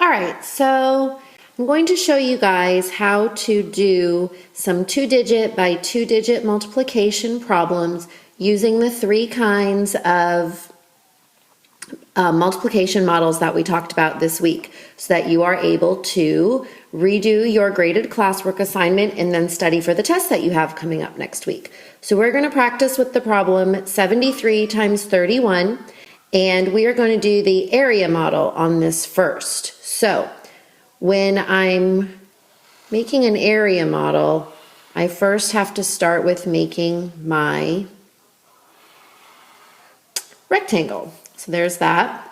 All right, so I'm going to show you guys how to do some 2-digit by 2-digit multiplication problems using the three kinds of multiplication models that we talked about this week so that you are able to redo your graded classwork assignment and then study for the test that you have coming up next week. So we're going to practice with the problem 73 times 31, and we are going to do the area model on this first. So when I'm making an area model, I first have to start with making my rectangle. So there's that.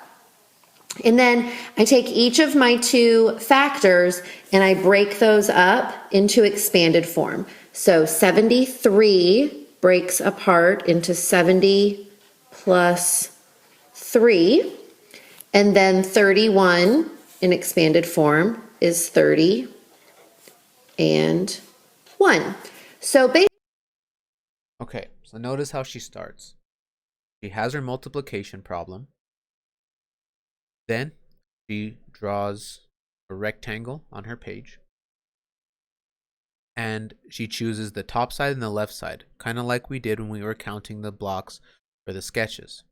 And then I take each of my two factors and I break those up into expanded form. So 73 breaks apart into 70 plus 3. And then 31 in expanded form is 30 and 1. So basically, Okay, so notice how she starts. She has her multiplication problem. Then she draws a rectangle on her page. And she chooses the top side and the left side, kind of like we did when we were counting the blocks for the sketches.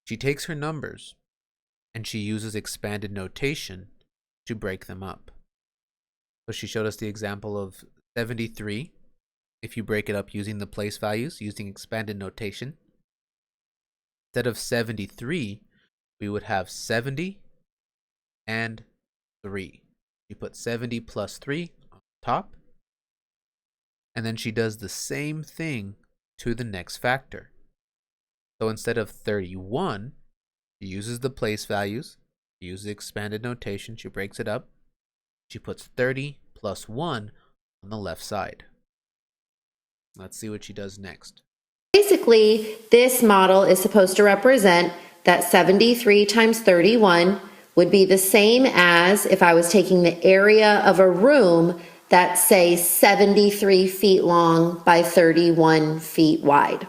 She takes her numbers and she uses expanded notation to break them up. So she showed us the example of 73. If you break it up using the place values, using expanded notation, instead of 73, we would have 70 and 3. You put 70 plus 3 on top, and then she does the same thing to the next factor. So instead of 31, she uses the place values, she uses expanded notation, she breaks it up, she puts 30 plus 1 on the left side. Let's see what she does next. this model is supposed to represent that 73 times 31 would be the same as if I was taking the area of a room that's, say, 73 feet long by 31 feet wide.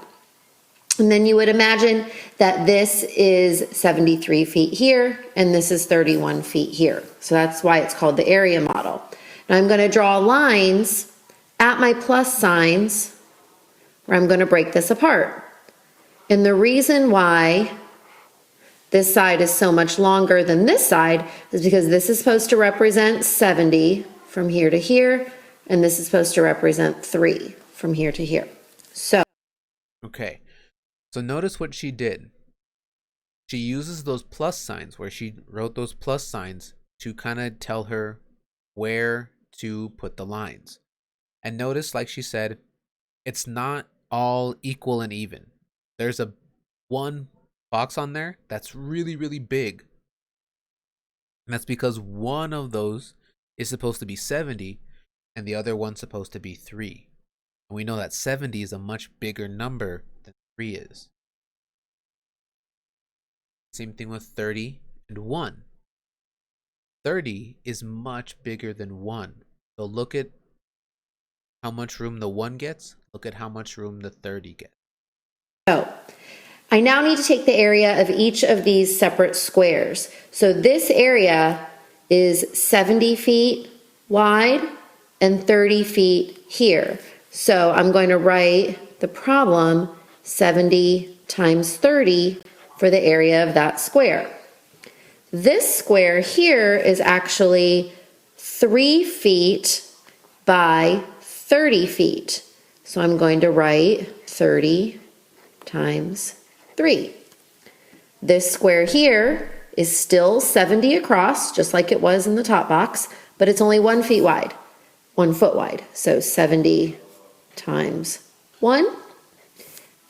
And then you would imagine that this is 73 feet here, and this is 31 feet here. So that's why it's called the area model. Now I'm going to draw lines at my plus signs where I'm going to break this apart. And the reason why this side is so much longer than this side is because this is supposed to represent 70 from here to here, and this is supposed to represent 3 from here to here. So, Okay, so notice what she did. She uses those plus signs, where she wrote those plus signs to kind of tell her where to put the lines. And notice, like she said, it's not all equal and even. There's a one box on there that's really, really big. And that's because one of those is supposed to be 70 and the other one's supposed to be 3. And we know that 70 is a much bigger number than 3 is. Same thing with 30 and 1. 30 is much bigger than 1. So look at how much room the 1 gets. Look at how much room the 30 gets. I now need to take the area of each of these separate squares. So this area is 70 feet wide and 30 feet here. So I'm going to write the problem 70 times 30 for the area of that square. This square here is actually 3 feet by 30 feet. So I'm going to write 30 times 3. This square here is still 70 across, just like it was in the top box, but it's only 1 foot wide, 1 foot wide. So 70 times 1.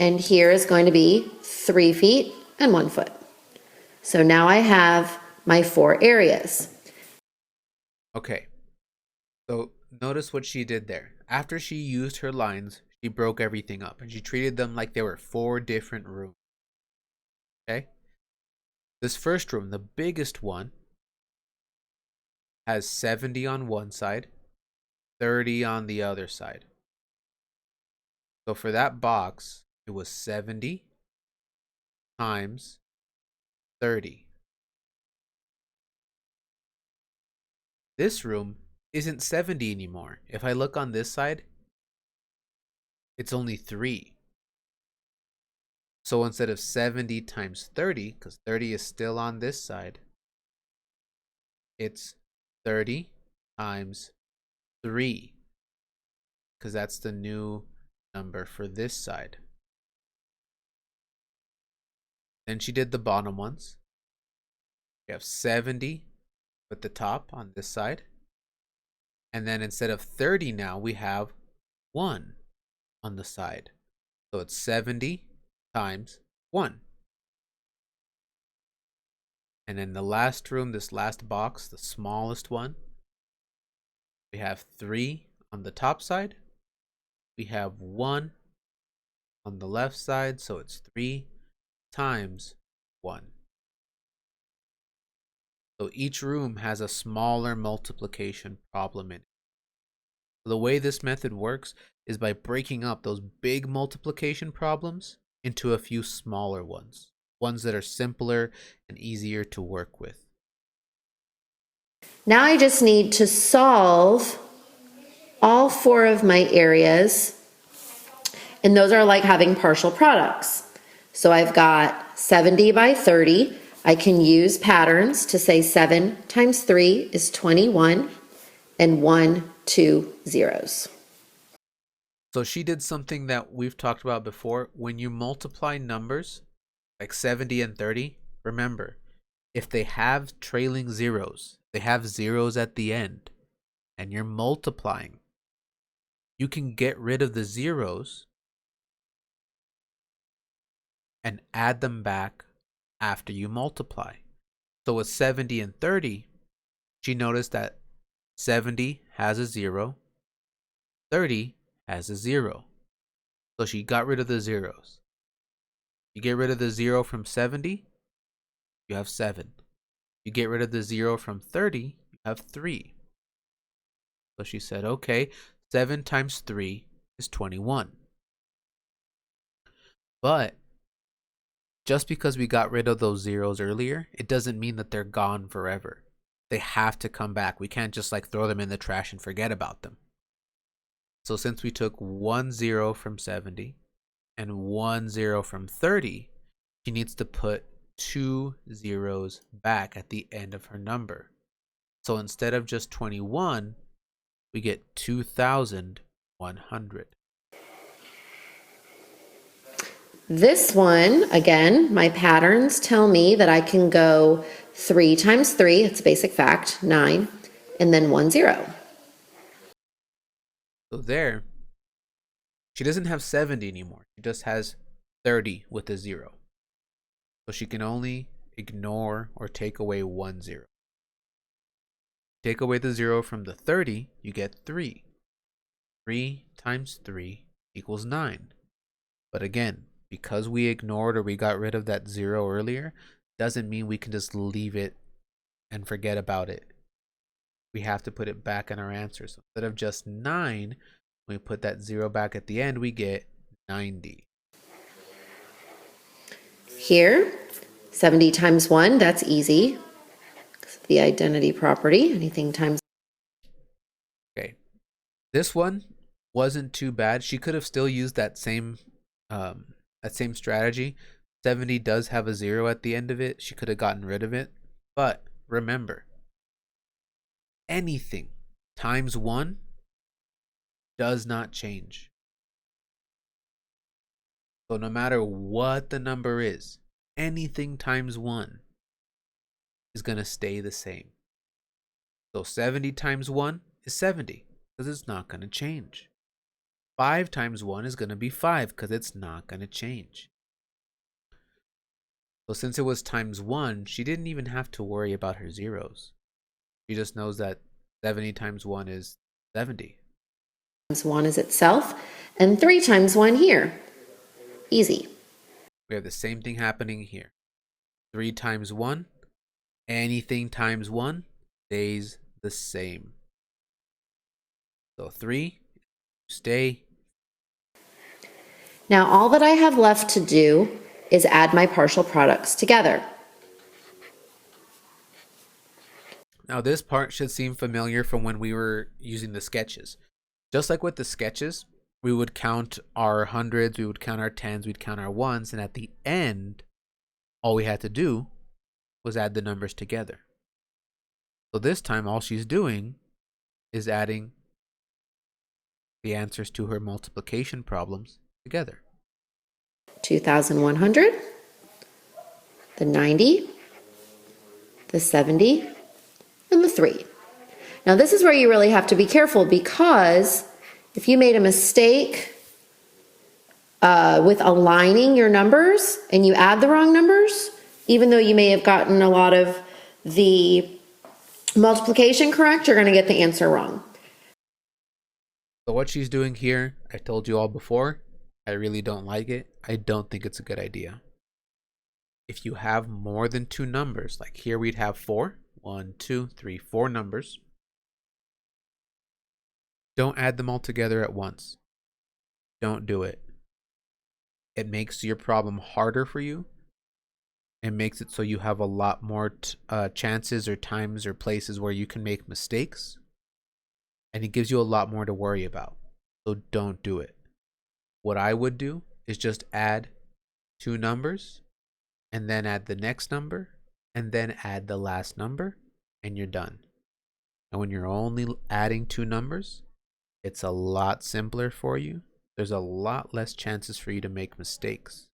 And here is going to be 3 feet and 1 foot. So now I have my 4 areas. Okay, so notice what she did there. After she used her lines, she broke everything up and she treated them like they were 4 different rooms. Okay? This first room, the biggest one, has 70 on one side, 30 on the other side. So for that box, it was 70 times 30. this room isn't 70 anymore. If I look on this side, it's only 3. So instead of 70 times 30, because 30 is still on this side, it's 30 times 3, because that's the new number for this side. Then she did the bottom ones. We have 70 at the top on this side. And then instead of 30 now, we have 1 on the side. So it's 70 times 1. And in the last room, this last box, the smallest one, we have 3 on the top side. We have 1 on the left side, so it's 3 times 1. So each room has a smaller multiplication problem in it. The way this method works is by breaking up those big multiplication problems into a few smaller ones that are simpler and easier to work with. Now I just need to solve all 4 of my areas, and those are like having partial products. So I've got 70 by 30. I can use patterns to say 7 times 3 is 21, and 1, 2 zeros. So she did something that we've talked about before. When you multiply numbers like 70 and 30, remember, if they have trailing zeros, they have zeros at the end, and you're multiplying, you can get rid of the zeros and add them back after you multiply. So with 70 and 30, she noticed that 70 has a 0, 30 has a 0. So she got rid of the zeros. You get rid of the 0 from 70, you have 7. You get rid of the 0 from 30, you have 3. So she said, okay, 7 times 3 is 21. But just because we got rid of those zeros earlier, it doesn't mean that they're gone forever. They have to come back. We can't just like throw them in the trash and forget about them. So since we took 1 0 from 70 and 1 0 from 30, she needs to put 2 zeros back at the end of her number. So instead of just 21, we get 2,100. This one, again, my patterns tell me that I can go 3 times 3, it's a basic fact, 9, and then 1 0. So there, she doesn't have 70 anymore. She just has 30 with a 0. So she can only ignore or take away 1 0. Take away the 0 from the 30, you get 3. 3 times 3 equals 9. But again, because we ignored or we got rid of that 0 earlier, doesn't mean we can just leave it and forget about it. We have to put it back in our answer. So instead of just 9, when we put that 0 back at the end, we get 90. Here, 70 times 1, that's easy. The identity property, anything times. Okay, this one wasn't too bad. She could have still used that same strategy. 70 does have a 0 at the end of it. She could have gotten rid of it. But remember, anything times 1 does not change. So no matter what the number is, anything times 1 is going to stay the same. So 70 times 1 is 70 because it's not going to change. 5 times 1 is going to be 5 because it's not going to change. So since it was times 1, she didn't even have to worry about her zeros. She just knows that 70 times 1 is 70. Times 1 is itself, and 3 times 1 here. Easy. We have the same thing happening here. 3 times 1, anything times 1 stays the same. So 3, stay. Now all that I have left to do is add my partial products together. Now this part should seem familiar from when we were using the sketches. Just like with the sketches, we would count our hundreds, we would count our tens, we'd count our ones, and at the end, all we had to do was add the numbers together. So this time, all she's doing is adding the answers to her multiplication problems together. 2,100, the 90, the 70, and the 3. Now this is where you really have to be careful, because if you made a mistake with aligning your numbers and you add the wrong numbers, even though you may have gotten a lot of the multiplication correct, you're going to get the answer wrong. So what she's doing here, I told you all before, I really don't like it. I don't think it's a good idea. If you have more than 2 numbers, like here we'd have 4, 1, 2, 3, 4 numbers. Don't add them all together at once. Don't do it. It makes your problem harder for you. It makes it so you have a lot more chances or times or places where you can make mistakes. And it gives you a lot more to worry about. So don't do it. What I would do is just add 2 numbers, and then add the next number, and then add the last number, and you're done. And when you're only adding 2 numbers, it's a lot simpler for you. There's a lot less chances for you to make mistakes.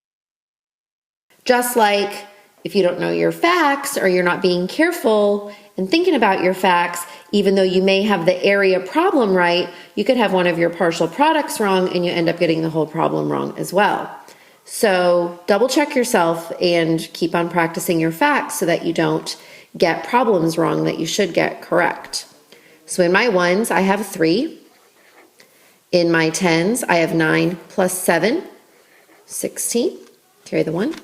Just like if you don't know your facts, or you're not being careful and thinking about your facts, even though you may have the area problem right, you could have one of your partial products wrong and you end up getting the whole problem wrong as well. So double check yourself and keep on practicing your facts so that you don't get problems wrong that you should get correct. So in my ones, I have 3. In my tens, I have 9 plus 7, 16. Carry the 1.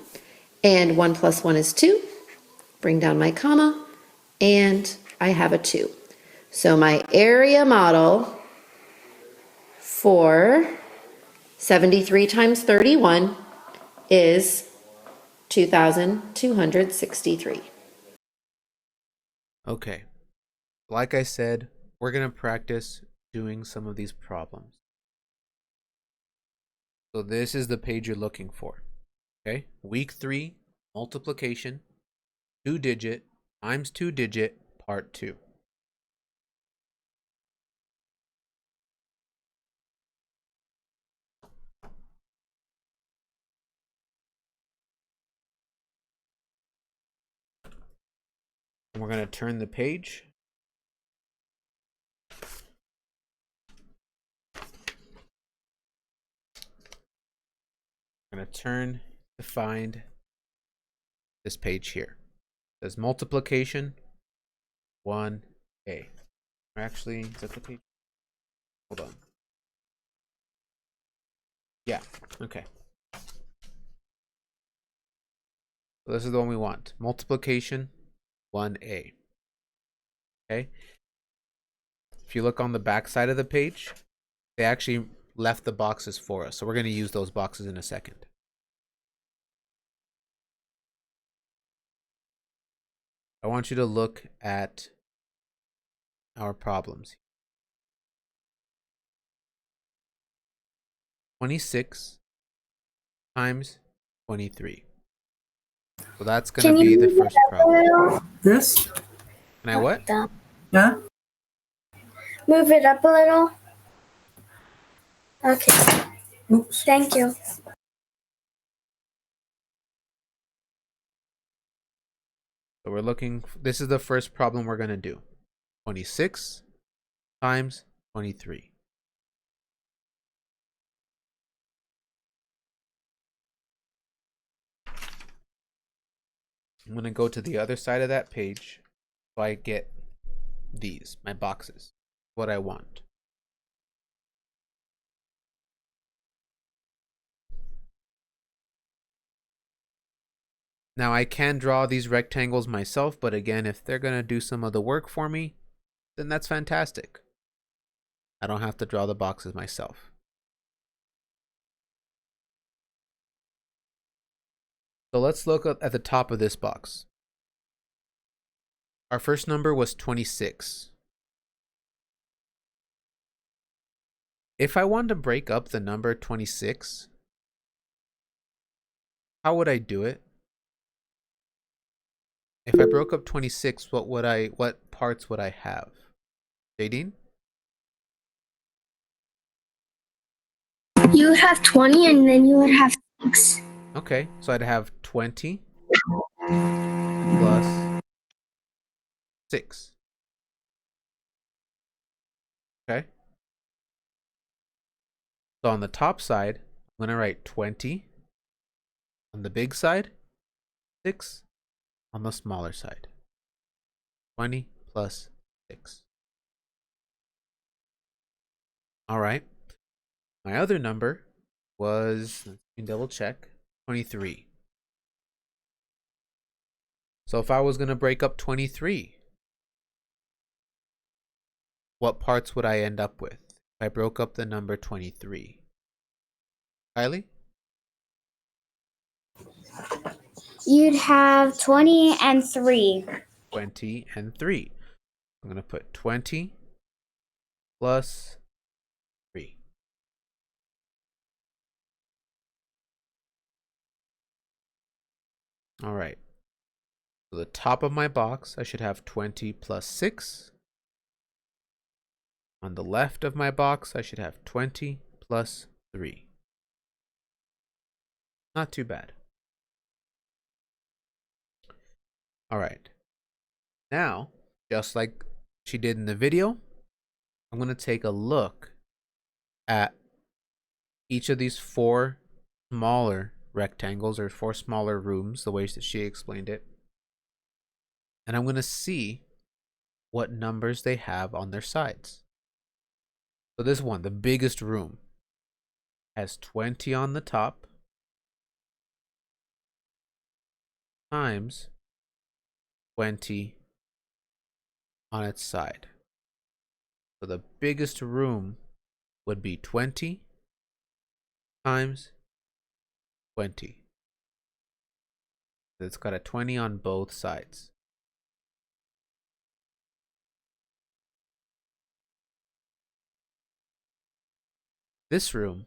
And 1 plus 1 is 2. Bring down my comma, and I have a 2. So my area model for 73 times 31 is 2,263. Okay. Like I said, we're going to practice doing some of these problems. So this is the page you're looking for. Okay, week 3, multiplication, 2-digit times 2-digit, part 2. And we're going to turn the page. We're going to turn to find this page here. It says multiplication 1a. Or actually, is that the page? Hold on. Yeah, okay. So this is the one we want. Multiplication 1a. Okay. If you look on the back side of the page, they actually left the boxes for us. So we're going to use those boxes in a second. I want you to look at our problems. 26 times 23. So that's going to be the first problem. This? Can I what? Yeah? Move it up a little. Okay, Oops. thank you. So we're looking, this is the first problem we're going to do. 26 times 23. I'm going to go to the other side of that page so I get these, my boxes, what I want. Now I can draw these rectangles myself, but again, if they're going to do some of the work for me, then that's fantastic. I don't have to draw the boxes myself. So let's look at the top of this box. Our first number was 26. If I wanted to break up the number 26, how would I do it? If I broke up 26, what parts would I have? Jadine? You would have 20 and then you would have 6. Okay, so I'd have 20 plus 6. Okay. So on the top side, I'm going to write 20. On the big side, 6. On the smaller side, 20 plus 6. All right. My other number was, let me double check, 23. So if I was going to break up 23, what parts would I end up with if I broke up the number 23? Kylie? You'd have 20 and 3. 20 and 3. I'm going to put 20 plus 3. All right. So the top of my box, I should have 20 plus 6. On the left of my box, I should have 20 plus 3. Not too bad. All right. Now, just like she did in the video, I'm going to take a look at each of these 4 smaller rectangles or 4 smaller rooms, the way that she explained it. And I'm going to see what numbers they have on their sides. So this one, the biggest room, has 20 on the top times 20 on its side. So the biggest room would be 20 times 20. It's got a 20 on both sides. This room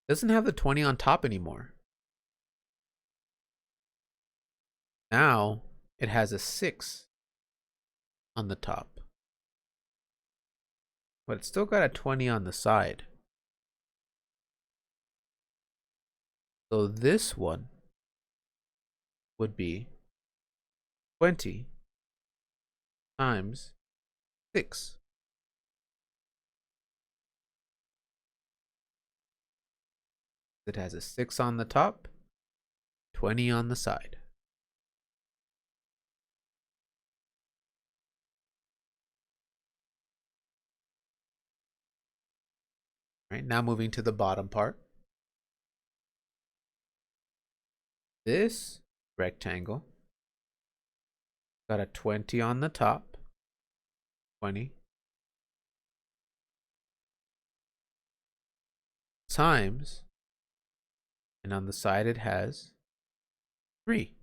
doesn't have the 20 on top anymore. Now it has a 6 on the top. But it's still got a 20 on the side. So this one would be 20 times 6. It has a 6 on the top, 20 on the side. All right, now moving to the bottom part. This rectangle got a 20 on the top, 20, times, and on the side it has 3.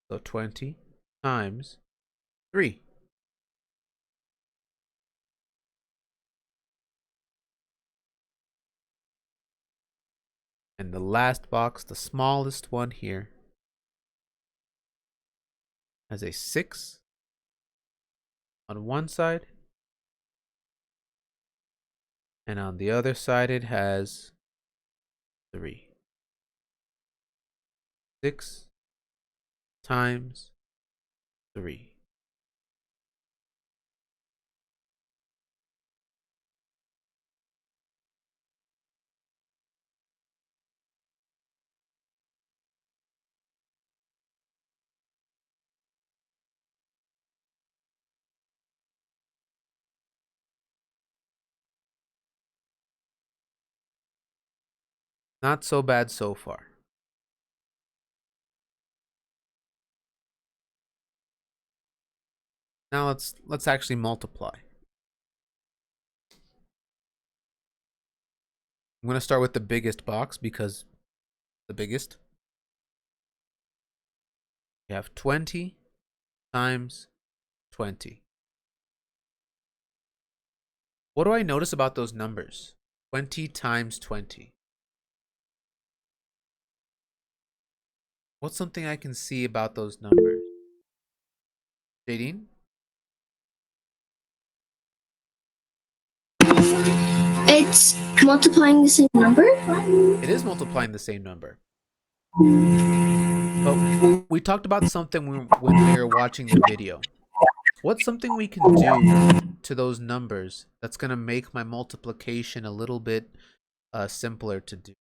So 20 times 3. And the last box, the smallest one here, has a 6 on one side, and on the other side it has 3. 6 times 3. Not so bad so far. Now let's actually multiply. I'm going to start with the biggest box because the biggest. We have 20 times 20. What do I notice about those numbers? 20 times 20. What's something I can see about those numbers? Jadine? It's multiplying the same number. It is multiplying the same number. But we talked about something when we were watching the video. What's something we can do to those numbers that's going to make my multiplication a little bit simpler to do?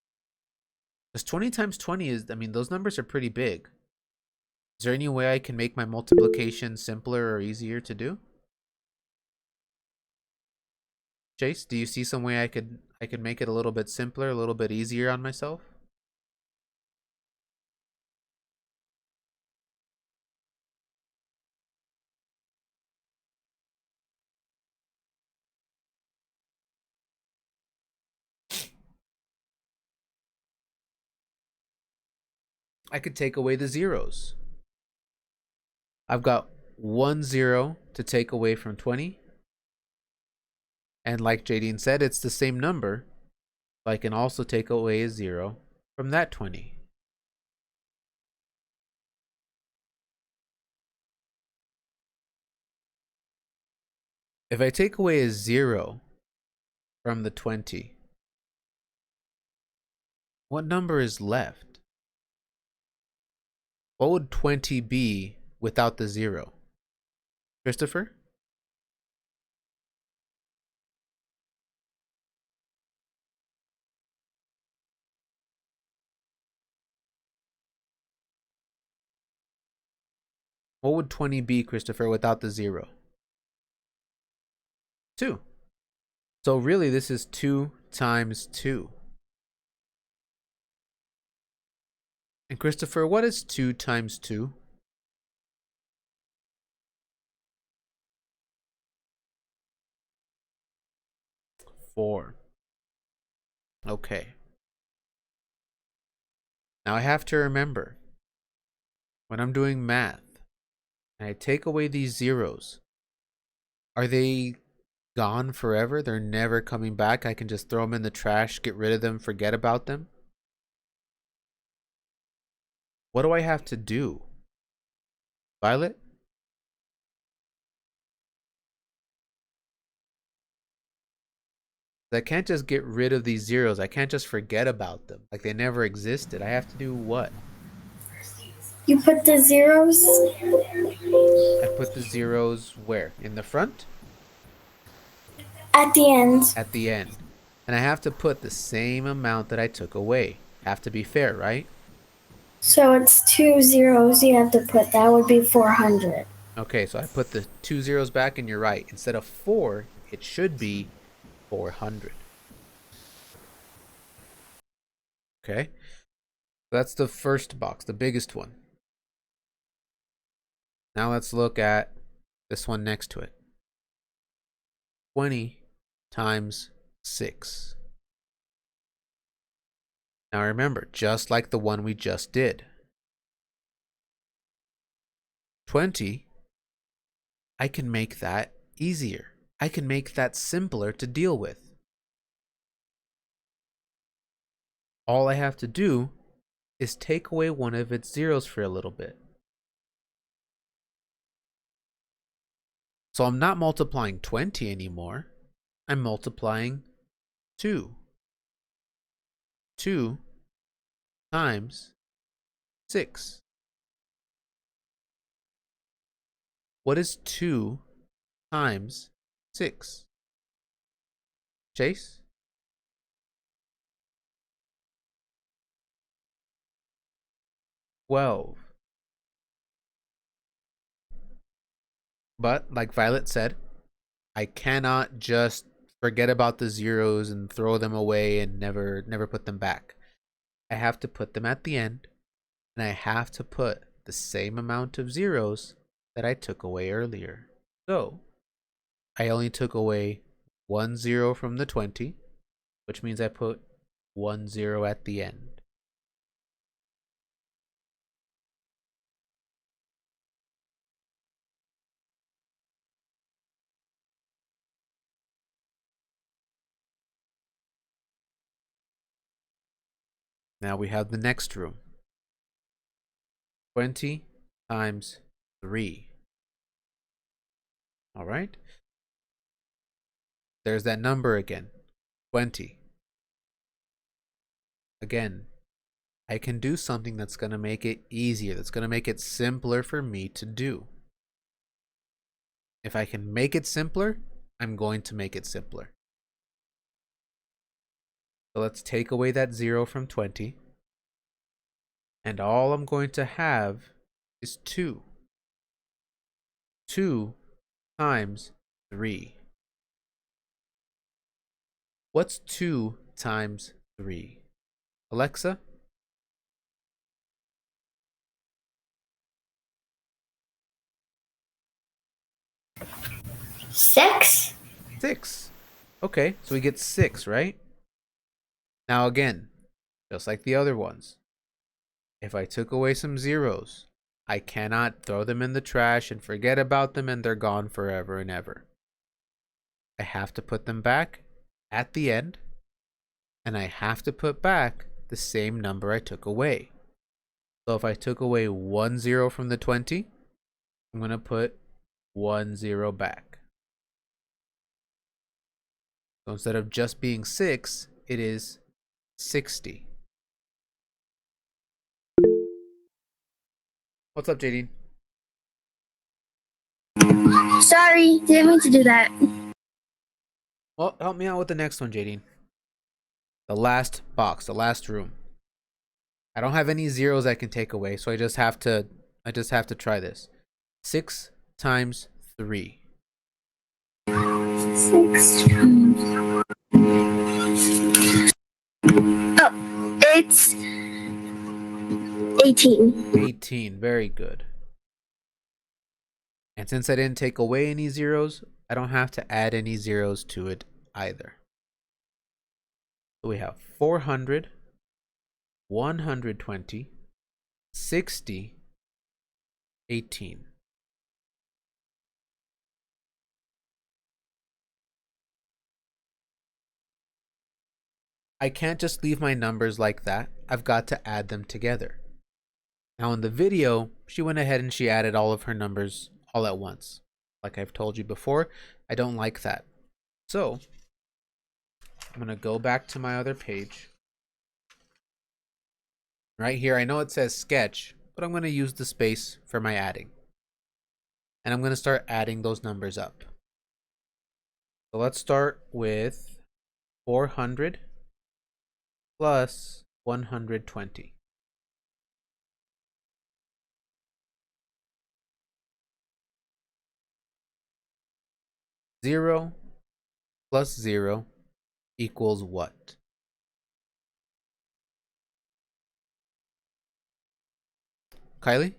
Because 20 times 20 is, I mean, those numbers are pretty big. Is there any way I can make my multiplication simpler or easier to do? Chase, do you see some way I could make it a little bit simpler, a little bit easier on myself? I could take away the zeros. I've got 1 0 to take away from 20. And like Jadine said, it's the same number. So I can also take away a 0 from that 20. If I take away a 0 from the 20, what number is left? What would 20 be without the 0? Christopher? What would 20 be, Christopher, without the 0? 2. So really, this is 2 times 2. And Christopher, what is 2 times 2? 4. Okay. Now I have to remember, when I'm doing math, and I take away these zeros, are they gone forever? They're never coming back? I can just throw them in the trash, get rid of them, forget about them? What do I have to do? Violet? I can't just get rid of these zeros. I can't just forget about them like they never existed. I have to do what? You put the zeros I put the zeros where? In the front? at the end. At the end. And I have to put the same amount that I took away. Have to be fair, right? So it's 2 zeros you have to put. That would be 400. Okay, so I put the 2 zeros back and you're right. Instead of 4, it should be 400. Okay? That's the first box, the biggest one. Now let's look at this one next to it. 20 times 6. Now remember, just like the one we just did. 20, I can make that easier. I can make that simpler to deal with. All I have to do is take away one of its zeros for a little bit. So I'm not multiplying 20 anymore. I'm multiplying 2. 2 times 6. What is 2 times 6? Chase? $12. But like Violet said, I cannot just forget about the zeros and throw them away and never put them back. I have to put them at the end, and I have to put the same amount of zeros that I took away earlier. So I only took away 1 0 from the 20, which means I put 1 0 at the end. Now we have the next room. 20 times 3. All right. There's that number again. 20. Again, I can do something that's going to make it easier, that's going to make it simpler for me to do. If I can make it simpler, I'm going to make it simpler. So let's take away that 0 from 20. And all I'm going to have is 2. 2 times 3. What's 2 times 3? Alexa? 6. 6. Okay, so we get 6, right? Now again, just like the other ones, if I took away some zeros, I cannot throw them in the trash and forget about them and they're gone forever and ever. I have to put them back at the end, and I have to put back the same number I took away. So if I took away 1 0 from the 20, I'm going to put 1 0 back. So instead of just being 6, it is 60. What's up, JD? Sorry, didn't mean to do that. Well, help me out with the next one, JD. The last box, the last room. I don't have any zeros I can take away, so I just have to try this. 6 times 3. 6 times. Oh, it's 18. 18. Very good. And since I didn't take away any zeros, I don't have to add any zeros to it either. So we have 400, 120, 60, 18. I can't just leave my numbers like that. I've got to add them together. Now in the video, she went ahead and she added all of her numbers all at once. Like I've told you before, I don't like that. So I'm going to go back to my other page. Right here, I know it says sketch, but I'm going to use the space for my adding. And I'm going to start adding those numbers up. So let's start with 400 plus 120. Zero plus 0 equals what? Kylie?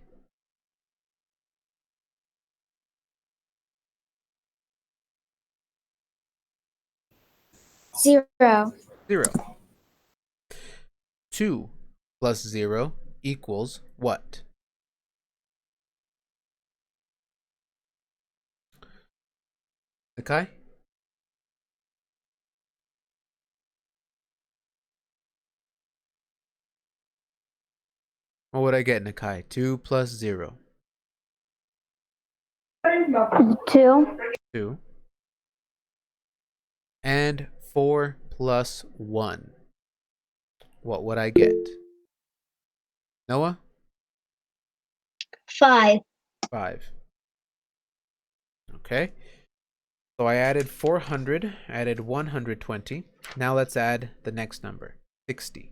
0. 0. 2 plus 0 equals what? Nakai? What would I get, Nakai? 2 plus 0. 2. 2. And 4 plus 1. What would I get? Noah? 5. 5. Okay. So I added 400, added 120. Now let's add the next number, 60.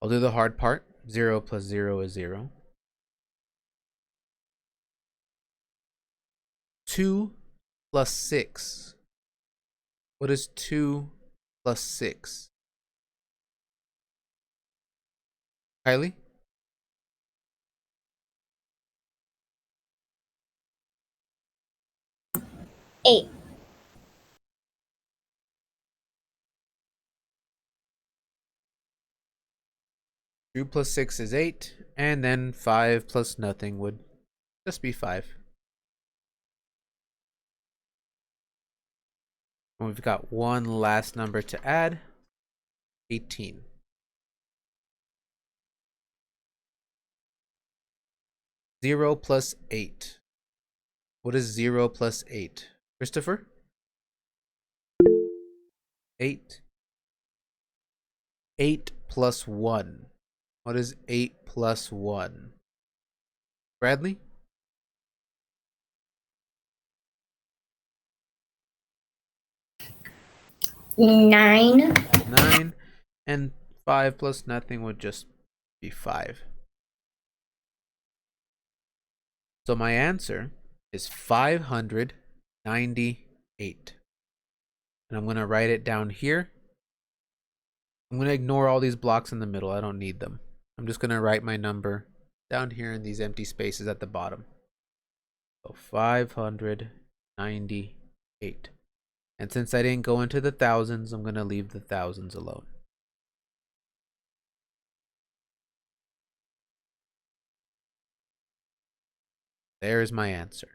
I'll do the hard part. 0 plus 0 is 0. 2 plus 6. What is 2 plus 6? Kylie? 8. 2 plus 6 is 8. And then 5 plus nothing would just be 5. And we've got one last number to add, 18. Zero plus 8. What is 0 plus 8? Christopher? 8. 8 plus 1. What is 8 plus 1? Bradley? 9. 9. And 5 plus nothing would just be 5. So my answer is 598. And I'm going to write it down here. I'm going to ignore all these blocks in the middle. I don't need them. I'm just going to write my number down here in these empty spaces at the bottom. So 598. And since I didn't go into the thousands, I'm going to leave the thousands alone. There's my answer.